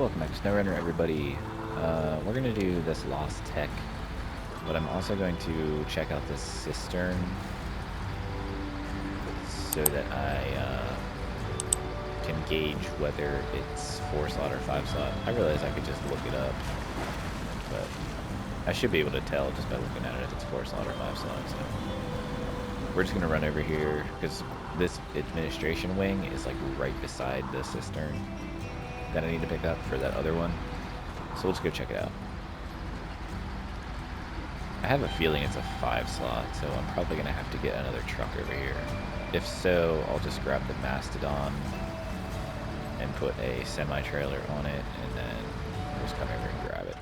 Welcome back to SnowRunner, everybody. We're going to do this Lost Tech, but I'm also going to check out this cistern so that I can gauge whether it's 4-slot or 5-slot. I realize I could just look it up, but I should be able to tell just by looking at it if it's 4-slot or 5-slot. So we're just going to run over here because this administration wing is like right beside the cistern that I need to pick up for that other one. So we'll just go check it out. I have a feeling it's a 5-slot, so I'm probably going to have to get another truck over here. If so, I'll just grab the Mastodon and put a semi-trailer on it, and then we'll just come over and grab it.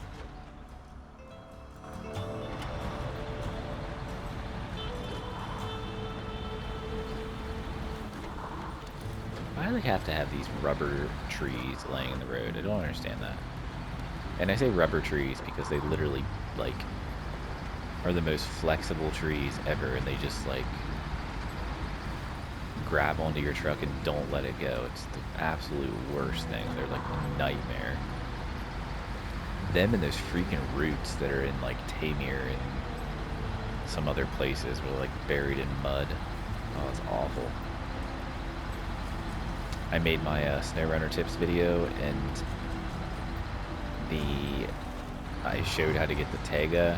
Why do they have to have these rubber trees laying in the road? I don't understand that. And I say rubber trees because they literally, like, are the most flexible trees ever, and they just, like, grab onto your truck and don't let it go. It's the absolute worst thing. They're, like, a nightmare. Them and those freaking roots that are in, like, Tamir and some other places where, like, buried in mud. Oh, it's awful. I made my SnowRunner tips video, and I showed how to get the Tega,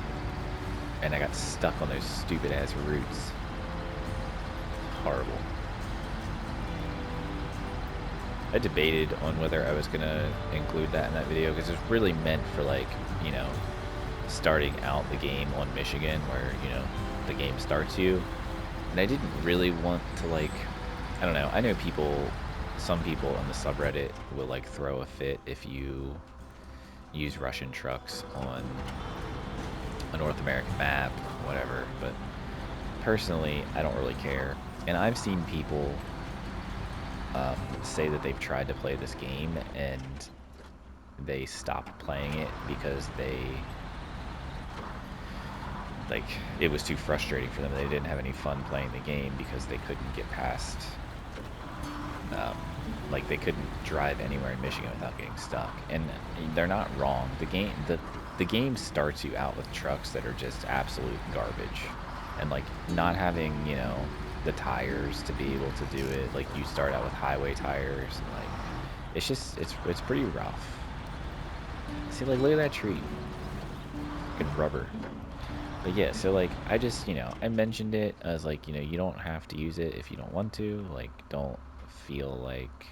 and I got stuck on those stupid ass roots. Horrible. I debated on whether I was gonna include that in that video because it's really meant for, like, you know, starting out the game on Michigan where, you know, the game starts you. And I didn't really want to, like, I don't know. I know some people on the subreddit will, like, throw a fit if you use Russian trucks on a North American map, whatever, but personally, I don't really care. And I've seen people say that they've tried to play this game and they stopped playing it because it was too frustrating for them. They didn't have any fun playing the game because they couldn't get past like, they couldn't drive anywhere in Michigan without getting stuck. And they're not wrong. The game starts you out with trucks that are just absolute garbage. And, like, not having, you know, the tires to be able to do it. Like, you start out with highway tires. And, like, it's just, it's pretty rough. See, like, look at that tree. Fucking rubber. But yeah, so, like, I just, you know, I mentioned it. I was like, you know, you don't have to use it if you don't want to. Like, don't feel like,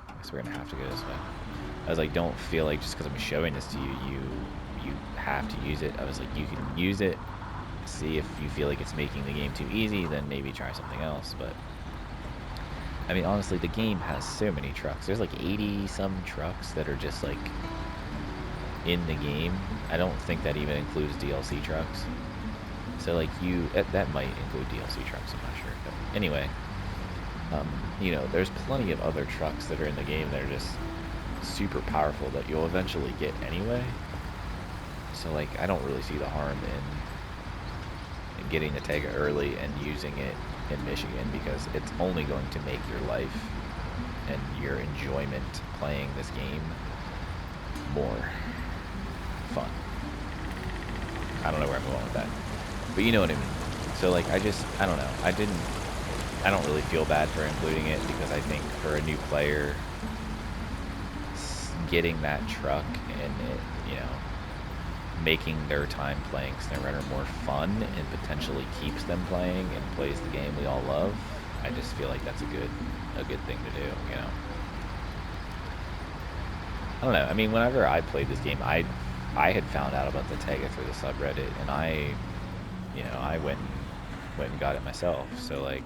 I guess we're gonna have to go this way. I was like, don't feel like just because I'm showing this to you, you have to use it. I was like, you can use it, see if you feel like it's making the game too easy, then maybe try something else. But I mean, honestly, the game has so many trucks. There's like 80 some trucks that are just, like, in the game. I don't think that even includes DLC trucks. So, like, that might include DLC trucks, I'm not sure. But anyway, you know, there's plenty of other trucks that are in the game that are just super powerful that you'll eventually get anyway. So, like, I don't really see the harm in getting the Tega early and using it in Michigan because it's only going to make your life and your enjoyment playing this game more fun. I don't know where I'm going with that, but you know what I mean. So, like, I don't know. I don't really feel bad for including it because I think for a new player, getting that truck and it, you know, making their time playing SnowRunner more fun and potentially keeps them playing and plays the game we all love, I just feel like that's a good thing to do, you know. I don't know. I mean, whenever I played this game, I had found out about the Tega through the subreddit, and I went and got it myself. So, like,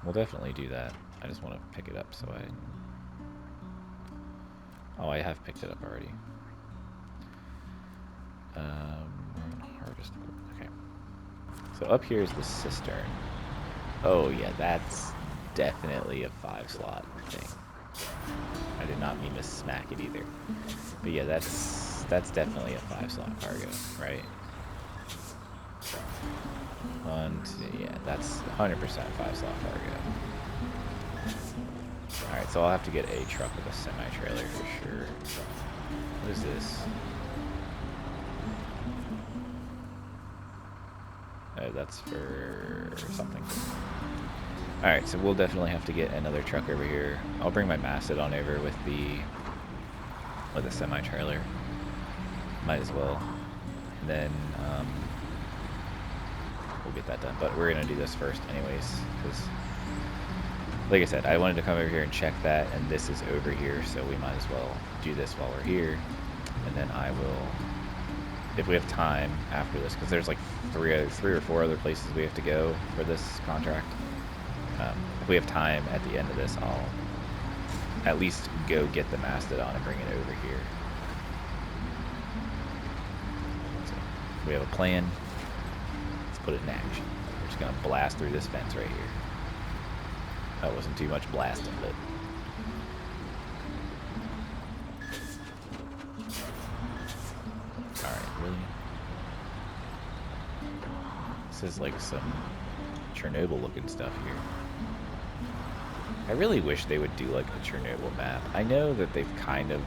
we'll definitely do that. I just want to pick it up so oh, I have picked it up already. Harvest. Okay. So up here is the cistern. Oh yeah, that's definitely a 5-slot thing. I did not mean to smack it either. But yeah, that's definitely a 5-slot cargo, right? 1, 2, yeah, that's 100% 5-slot cargo. Alright, so I'll have to get a truck with a semi-trailer for sure. What is this? Oh, that's for something. Alright, so we'll definitely have to get another truck over here. I'll bring my Mastodon over with a semi-trailer. Might as well. And then we'll get that done. But we're gonna do this first anyways, because like I said, I wanted to come over here and check that, and this is over here, so we might as well do this while we're here. And then I will, if we have time after this, because there's like three or four other places we have to go for this contract. If we have time at the end of this, I'll at least go get the Mastodon and bring it over here. So we have a plan. Let's put it in action. We're just gonna blast through this fence right here. That wasn't too much blasting, but alright, really? This is like some Chernobyl looking stuff here. I really wish they would do like a Chernobyl map. I know that they've kind of,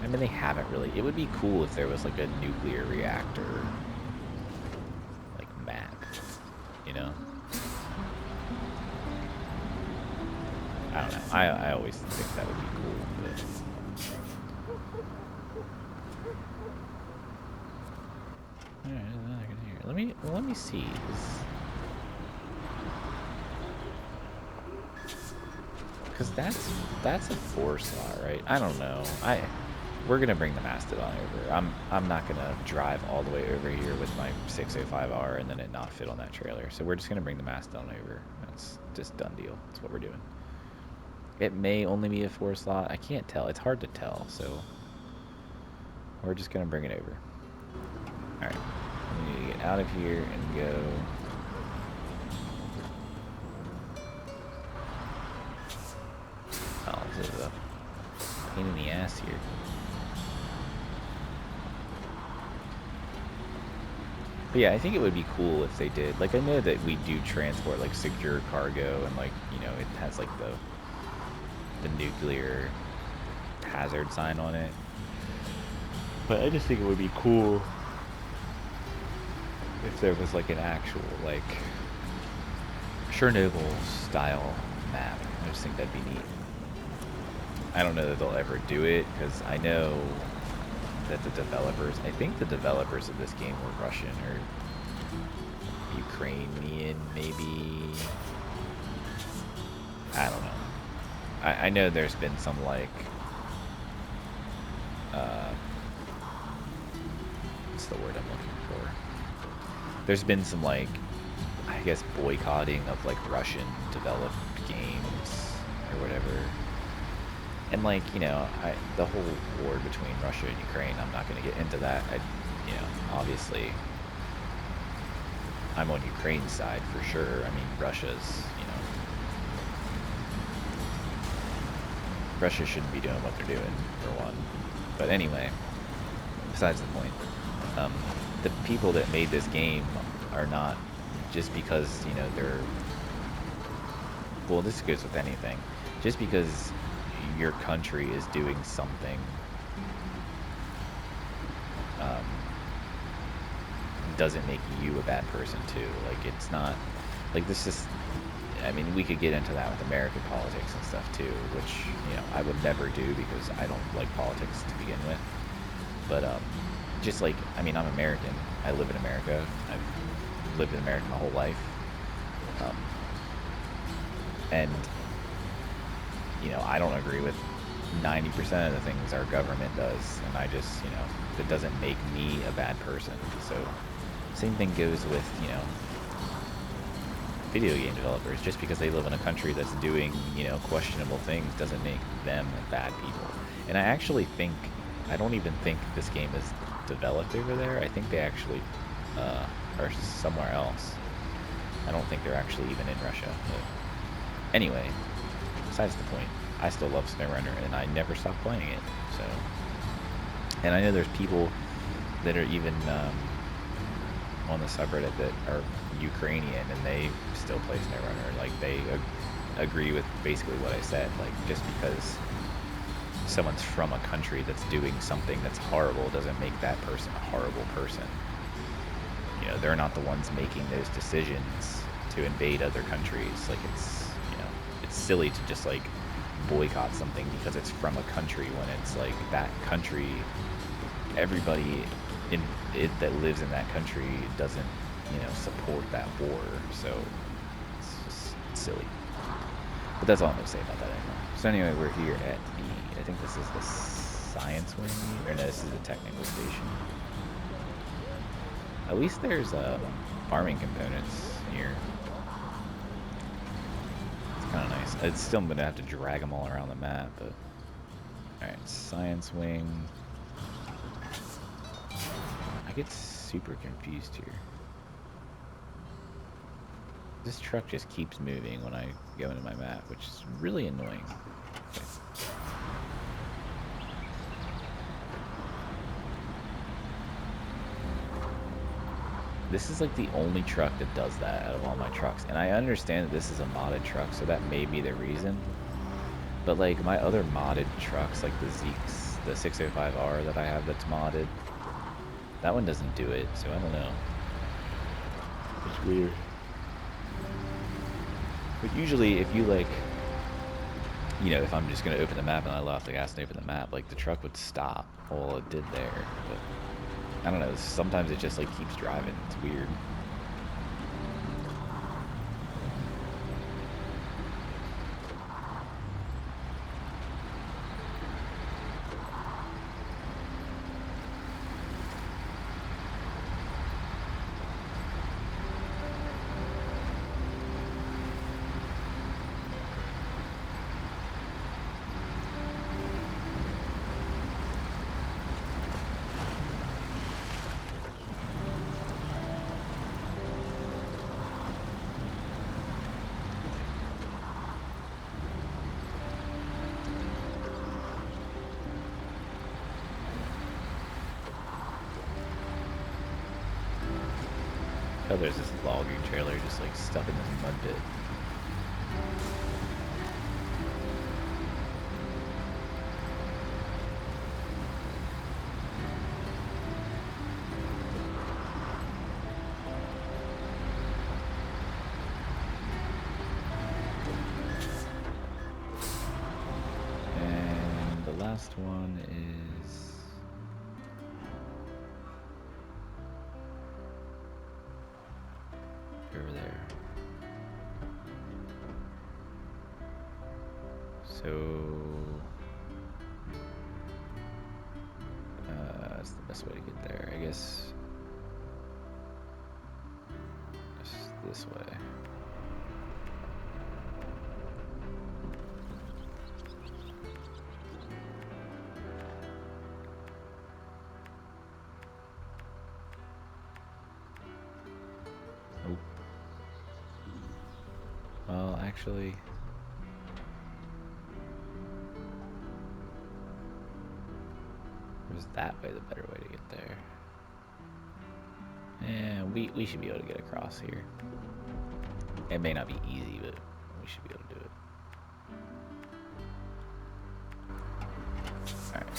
I mean, they haven't really. It would be cool if there was like a nuclear reactor like map, you know? I don't know. I always think that would be cool, but alright, here. Let me see. Because that's a 4-slot, right? I don't know. We're gonna bring the Mastodon over. I'm not gonna drive all the way over here with my 605R and then it not fit on that trailer. So we're just gonna bring the Mastodon over. That's just done deal. That's what we're doing. It may only be a 4-slot. I can't tell. It's hard to tell. So we're just gonna bring it over. All right. We need to get out of here and go. Oh, this is a pain in the ass here. But yeah, I think it would be cool if they did. Like, I know that we do transport like secure cargo, and like, you know, it has like the nuclear hazard sign on it. But I just think it would be cool if there was like an actual like Chernobyl style map. I just think that'd be neat. I don't know that they'll ever do it, because I know that the developers, I think the developers of this game were Russian or Ukrainian, maybe. I don't know. I know there's been some like, what's the word I'm looking for? There's been some like, I guess, boycotting of like Russian developed games or whatever. And like, you know, the whole war between Russia and Ukraine, I'm not going to get into that. You know, obviously, I'm on Ukraine's side for sure. I mean, Russia's, you know, Russia shouldn't be doing what they're doing, for one. But anyway, besides the point, the people that made this game are not, just because, you know, they're, well, this goes with anything. Just because your country is doing something doesn't make you a bad person too. Like, it's not like this is, I mean, we could get into that with American politics and stuff too, which, you know, I would never do because I don't like politics to begin with. But just like, I mean, I'm American. I live in America. I've lived in America my whole life. And you know, I don't agree with 90% of the things our government does, and I just, you know, that doesn't make me a bad person. So, same thing goes with, you know, video game developers. Just because they live in a country that's doing, you know, questionable things doesn't make them bad people. And I actually think, I don't even think this game is developed over there. I think they actually are somewhere else. I don't think they're actually even in Russia. But anyway, besides the point, I still love SnowRunner, and I never stop playing it. So, and I know there's people that are even on the subreddit that are Ukrainian and they still play SnowRunner. Like they agree with basically what I said. Like just because someone's from a country that's doing something that's horrible doesn't make that person a horrible person. You know, they're not the ones making those decisions to invade other countries. Like it's silly to just like boycott something because it's from a country when it's like that country, everybody in it that lives in that country doesn't, support that war. So it's just silly. But that's all I'm gonna say about that anymore. So anyway, we're here at I think this is the science wing, or no, this is the technical station. At least there's farming components here. It's kind of nice. It's still gonna have to drag them all around the map, but alright, science wing. I get super confused here. This truck just keeps moving when I go into my map, which is really annoying. Okay. This is like the only truck that does that out of all my trucks. And I understand that this is a modded truck, so that may be the reason. But like my other modded trucks, like the Zeeks, the 605R that I have that's modded, that one doesn't do it, so I don't know. It's weird. But usually if you like, if I'm just going to open the map and I let off the gas and open the map, like the truck would stop. Well, it did there, but I don't know, sometimes it just like keeps driving. It's weird. Oh, there's this logging trailer just like stuck in this mud pit. And the last one is over there. So that's the best way to get there, I guess. Just this way. Well, actually, there's that way the better way to get there. And we should be able to get across here. It may not be easy, but we should be able to do it. Alright.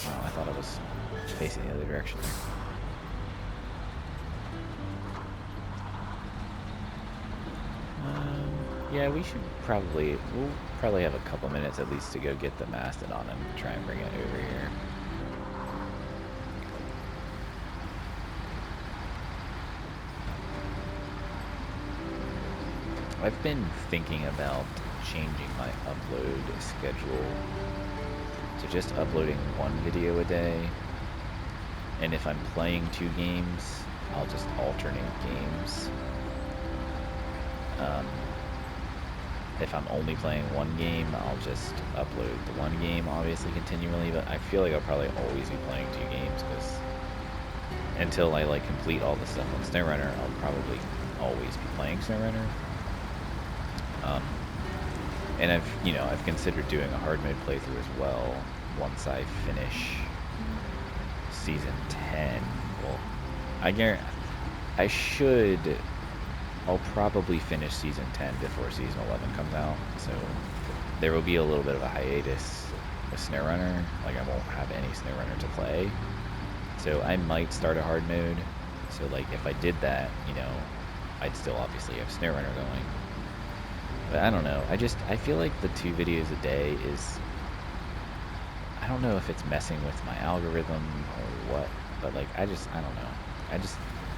Wow, I thought I was facing the other direction there. Yeah, we'll probably have a couple minutes at least to go get the mastodon and try and bring it over here. I've been thinking about changing my upload schedule to just uploading one video a day. And if I'm playing 2 games, I'll just alternate games. If I'm only playing 1 game, I'll just upload the 1 game, obviously, continually, but I feel like I'll probably always be playing 2 games, because until I, like, complete all the stuff on SnowRunner, I'll probably always be playing SnowRunner. And I've considered doing a hard mode playthrough as well, once I finish Season 10, I should. I'll probably finish Season 10 before Season 11 comes out, so there will be a little bit of a hiatus with SnowRunner. Like, I won't have any SnowRunner to play, so I might start a hard mode. So, like, if I did that, you know, I'd still obviously have SnowRunner going. But I don't know. I feel like the 2 videos a day is... I don't know if it's messing with my algorithm or what, but, like, I don't know.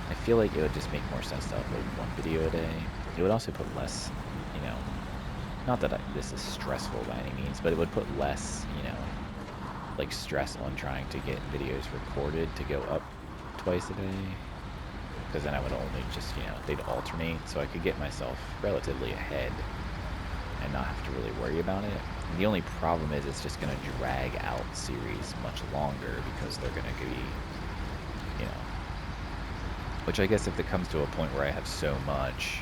I feel like it would just make more sense to upload 1 video a day. It would also put less, you know, not that this is stressful by any means, but it would put less, you know, like stress on trying to get videos recorded to go up twice a day. Because then I would only just, you know, they'd alternate, so I could get myself relatively ahead and not have to really worry about it. And the only problem is it's just going to drag out series much longer because they're going to be, you know, which I guess if it comes to a point where I have so much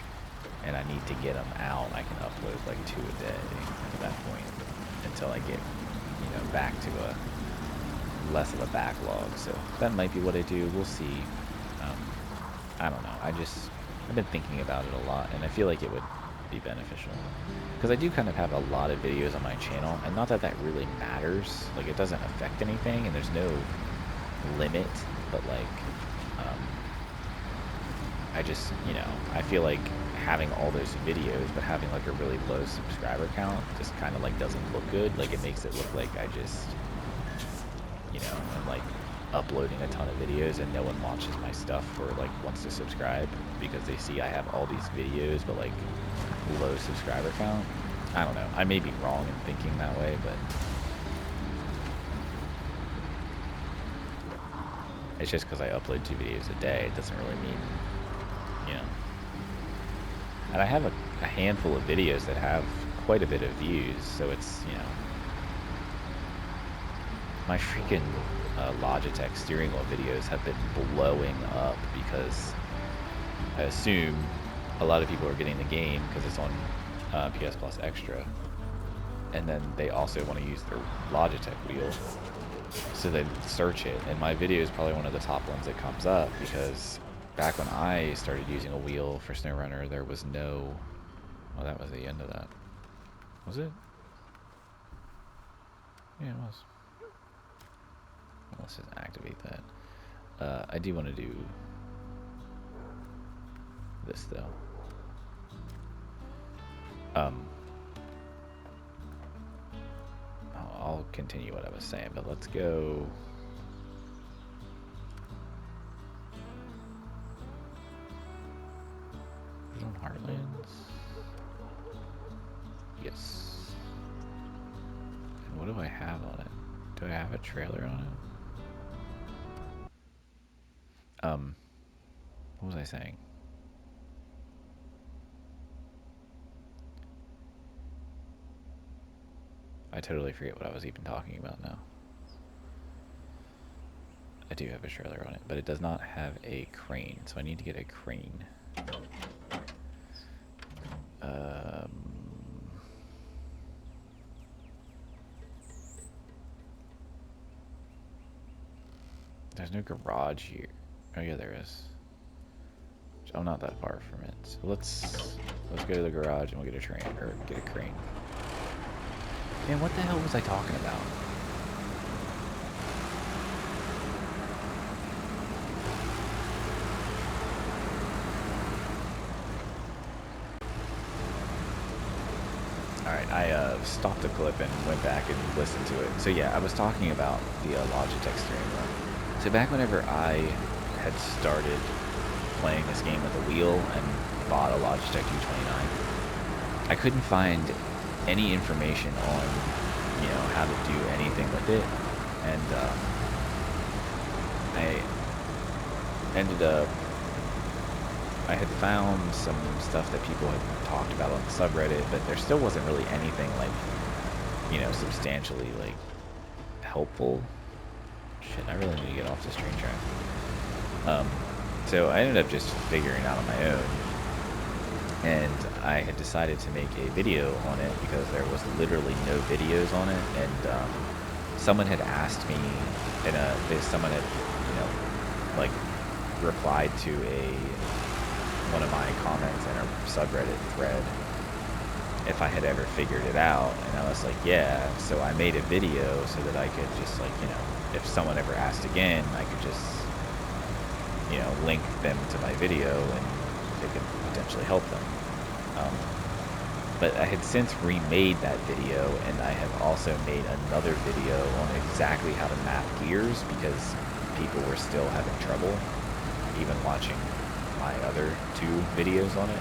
and I need to get them out, I can upload like 2 a day at that point until I get, you know, back to a less of a backlog. So that might be what I do. We'll see. I don't know. I've been thinking about it a lot, and I feel like it would be beneficial because I do kind of have a lot of videos on my channel, and not that that really matters. Like, it doesn't affect anything, and there's no limit, but like, I just, you know, I feel like having all those videos, but having like a really low subscriber count just kind of like doesn't look good. Like, it makes it look like I just, you know, I'm like uploading a ton of videos and no one watches my stuff or like wants to subscribe because they see I have all these videos, but like low subscriber count. I don't know. I may be wrong in thinking that way, but it's just because I upload 2 videos a day. It doesn't really mean, you know. And I have a handful of videos that have quite a bit of views, so it's, you know, my freaking Logitech steering wheel videos have been blowing up because I assume a lot of people are getting the game because it's on PS Plus Extra, and then they also want to use their Logitech wheel, so they search it, and my video is probably one of the top ones that comes up because back when I started using a wheel for SnowRunner, there was no... Well, that was the end of that. Was it? Yeah, it was. Well, let's just activate that. I do want to do this, though. I'll continue what I was saying, but let's go... on Heartlands? Yes. And what do I have on it? Do I have a trailer on it? What was I saying? I totally forget what I was even talking about now. I do have a trailer on it, but it does not have a crane, so I need to get a crane. There's no garage here. Oh yeah, there is. I'm not that far from it. So let's go to the garage and we'll get a train or get a crane. Man, what the hell was I talking about? Alright, I stopped the clip and went back and listened to it. So yeah, I was talking about the Logitech steering wheel. So back whenever I had started playing this game with a wheel and bought a Logitech G29, I couldn't find any information on, you know, how to do anything with it. And I had found some stuff that people had talked about on the subreddit, but there still wasn't really anything like, you know, substantially like helpful. Shit, I really need to get off this train track. So I ended up just figuring it out on my own, and I had decided to make a video on it because there was literally no videos on it, and someone had asked me, and someone had, you know, like replied to one of my comments in a subreddit thread if I had ever figured it out, and I was like, yeah. So I made a video so that I could just, like, you know, if someone ever asked again, I could just, you know, link them to my video and it could potentially help them. But I had since remade that video, and I have also made another video on exactly how to map gears, because people were still having trouble even watching my other 2 videos on it.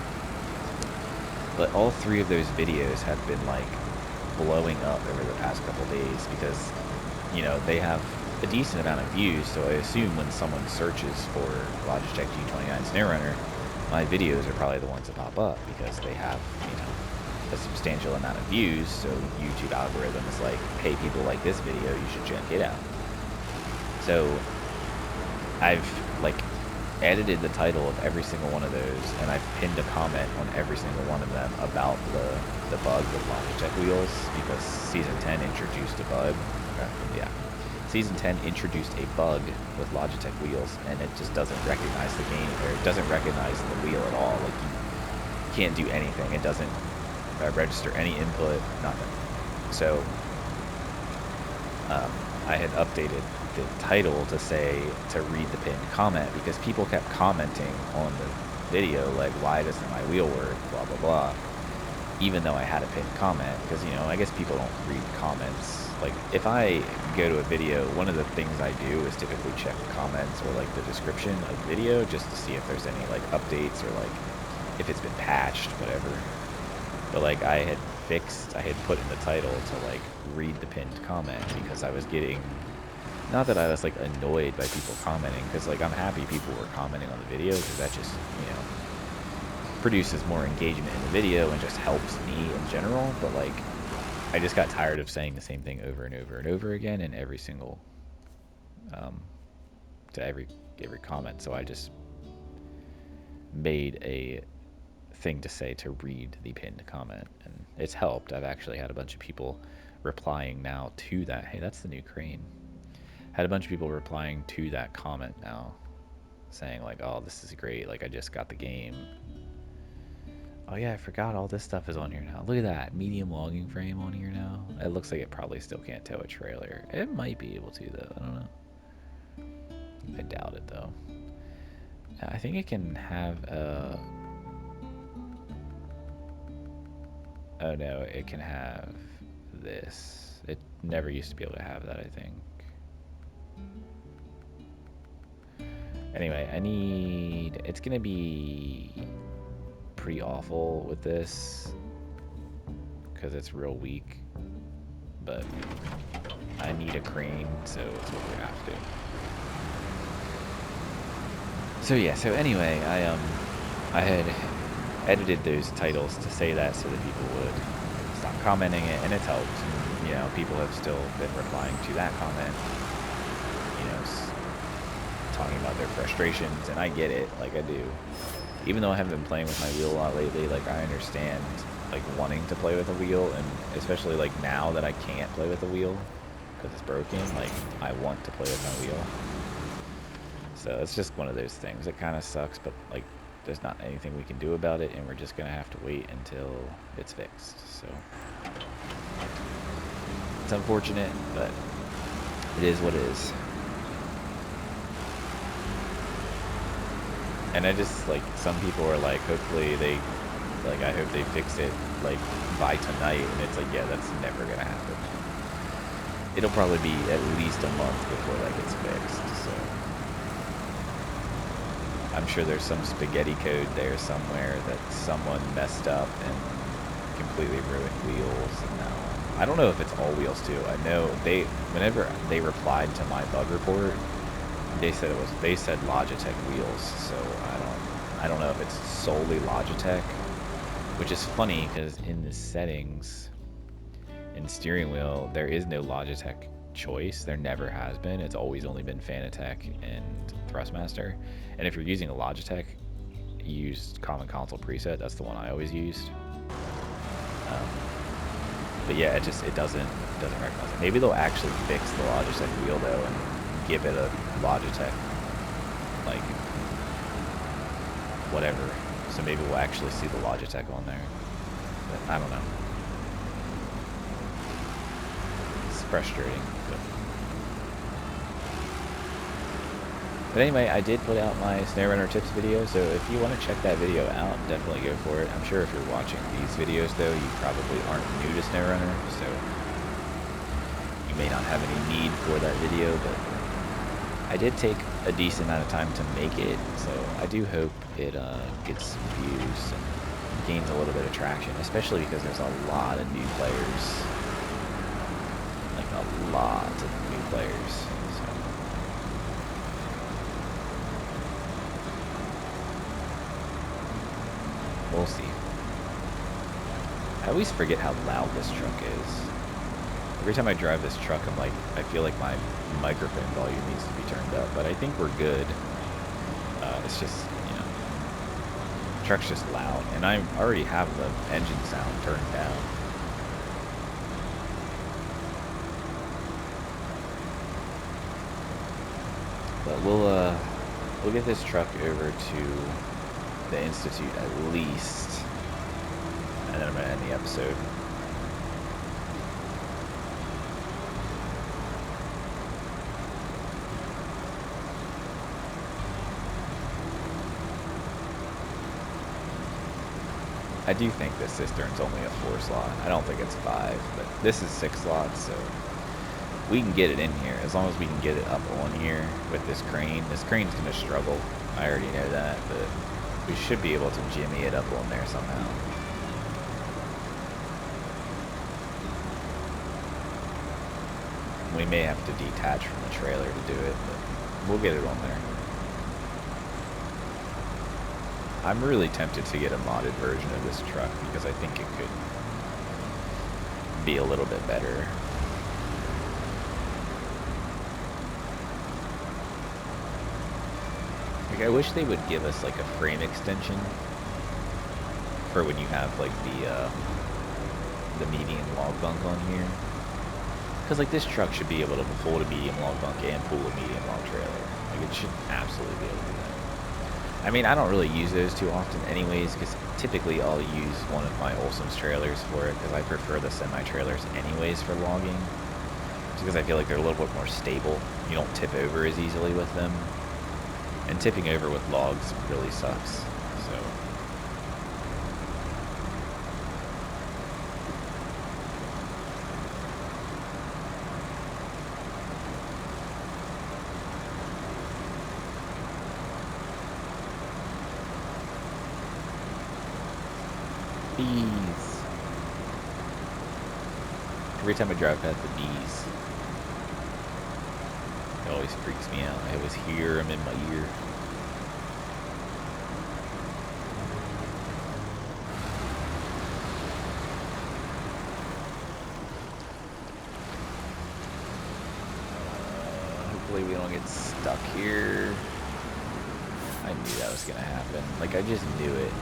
But all 3 of those videos have been, like, blowing up over the past couple days because, you know, they have a decent amount of views, so I assume when someone searches for Logitech G29 SnowRunner, my videos are probably the ones that pop up because they have, you know, a substantial amount of views, so YouTube algorithm is like, hey, people like this video, you should check it out. So I've, like, edited the title of every single one of those, and I've pinned a comment on every single one of them about the bug with Logitech wheels, because Season 10 introduced a bug. Yeah. Season 10 introduced a bug with Logitech wheels, and it just doesn't recognize the game, or it doesn't recognize the wheel at all. Like, you can't do anything. It doesn't register any input, nothing. So I had updated the title to say to read the pinned comment, because people kept commenting on the video like, why doesn't my wheel work, blah blah blah, even though I had a pinned comment. Because, you know, I guess people don't read comments. Like, if I go to a video, one of the things I do is typically check the comments or, like, the description of the video, just to see if there's any, like, updates or, like, if it's been patched, whatever. But, like, I had put in the title to, like, read the pinned comment, because I was getting, not that I was, like, annoyed by people commenting, because, like, I'm happy people were commenting on the video, because that just, you know, produces more engagement in the video and just helps me in general. But, like, I just got tired of saying the same thing over and over and over again in every single, to every comment, so I just made a thing to say to read the pinned comment, and it's helped. I've actually had a bunch of people replying now to that. Hey, that's the new crane. Had a bunch of people replying to that comment now, saying like, oh, this is great, like, I just got the game. Oh yeah, I forgot all this stuff is on here now. Look at that medium logging frame on here now. It looks like it probably still can't tow a trailer. It might be able to, though. I don't know. I doubt it, though. I think it can have a... Oh no, it can have this. It never used to be able to have that, I think. Anyway, it's gonna be pretty awful with this because it's real weak, but I need a crane, so it's what we have to. So yeah, so anyway, I had edited those titles to say that so that people would stop commenting it, and it's helped. And, you know, people have still been replying to that comment, you know, talking about their frustrations, and I get it, like, I do. Even though I haven't been playing with my wheel a lot lately, like, I understand, like, wanting to play with a wheel, and especially, like, now that I can't play with a wheel because it's broken, like, I want to play with my wheel. So it's just one of those things. It kind of sucks, but, like, there's not anything we can do about it, and we're just gonna have to wait until it's fixed. So it's unfortunate, but it is what it is. And I just, like, some people are like, hopefully they, like, I hope they fix it, like, by tonight, and it's like, yeah, that's never gonna happen. It'll probably be at least a month before that gets fixed, so. I'm sure there's some spaghetti code there somewhere that someone messed up and completely ruined wheels, and now, I don't know if it's all wheels too. I know whenever they replied to my bug report, they said Logitech wheels, so I don't know if it's solely Logitech, which is funny because in the settings in steering wheel there is no Logitech choice. There never has been. It's always only been Fanatec and Thrustmaster, and if you're using a Logitech, use Common Console preset. That's the one I always used. But yeah, it doesn't recognize it. Maybe they'll actually fix the Logitech wheel though and give it a Logitech like, whatever. So maybe we'll actually see the Logitech on there. But I don't know. It's frustrating. But anyway, I did put out my SnowRunner tips video, so if you want to check that video out, definitely go for it. I'm sure if you're watching these videos, though, you probably aren't new to SnowRunner, so you may not have any need for that video, but I did take a decent amount of time to make it, so I do hope it gets some views and gains a little bit of traction, especially because there's a lot of new players. Like, a lot of new players. We'll see. I always forget how loud this truck is. Every time I drive this truck, I'm like, I feel like my microphone volume needs to be turned up, but I think we're good. It's just, you know, the truck's just loud, and I already have the engine sound turned down. But we'll get this truck over to the Institute at least, and then I'm gonna end the episode. I do think this cistern's only a 4 slot. I don't think it's 5, but this is 6 slots, so we can get it in here as long as we can get it up on here with this crane. This crane's gonna struggle. I already know that, but we should be able to jimmy it up on there somehow. We may have to detach from the trailer to do it, but we'll get it on there. I'm really tempted to get a modded version of this truck because I think it could be a little bit better. Like, I wish they would give us like a frame extension for when you have like the medium log bunk on here. Because like this truck should be able to hold a medium log bunk and pull a medium log trailer. Like it should absolutely be able to do that. I mean, I don't really use those too often anyways, because typically I'll use one of my Olson's trailers for it, because I prefer the semi-trailers anyways for logging. Just because I feel like they're a little bit more stable. You don't tip over as easily with them. And tipping over with logs really sucks. So bees. Every time I drive past the bees, it always freaks me out. I always hear them in my ear. Hopefully we don't get stuck here. I knew that was gonna happen. Like, I just knew it.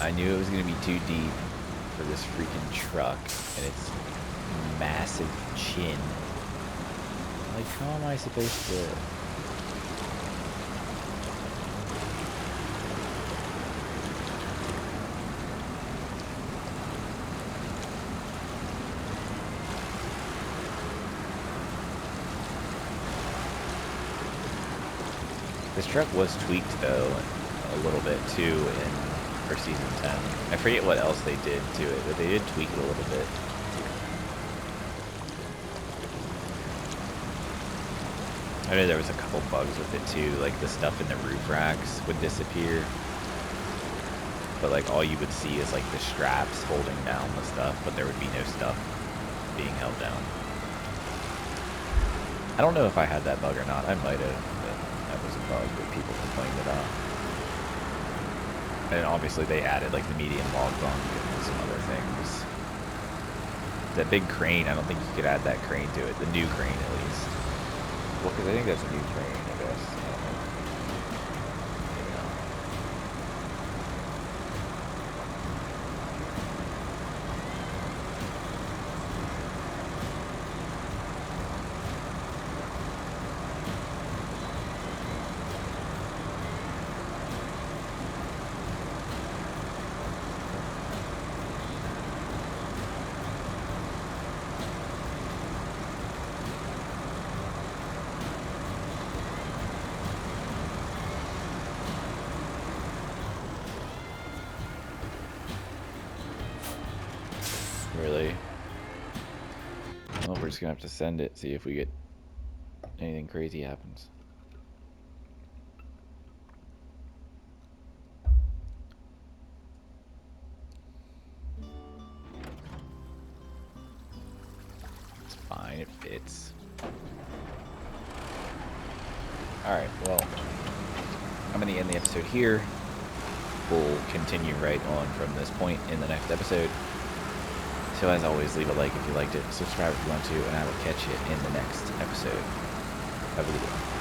I knew it was gonna be too deep for this freaking truck and its massive chin. Like, how am I supposed to... This truck was tweaked though a little bit too for season 10. I forget what else they did to it, but they did tweak it a little bit. I know there was a couple bugs with it too, like the stuff in the roof racks would disappear. But like all you would see is like the straps holding down the stuff, but there would be no stuff being held down. I don't know if I had that bug or not. I might have, but that was a bug that people complained about. And obviously they added like the medium log bunk and some other things. That big crane, I don't think you could add that crane to it. The new crane at least. Well, because I think that's a new crane, I guess. I don't know. just gonna have to send it, see if we get anything crazy happens. It's fine, it fits. Alright, well, I'm gonna end the episode here. We'll continue right on from this point in the next episode. So as always, leave a like if you liked it, subscribe if you want to, and I will catch you in the next episode. Have a good one.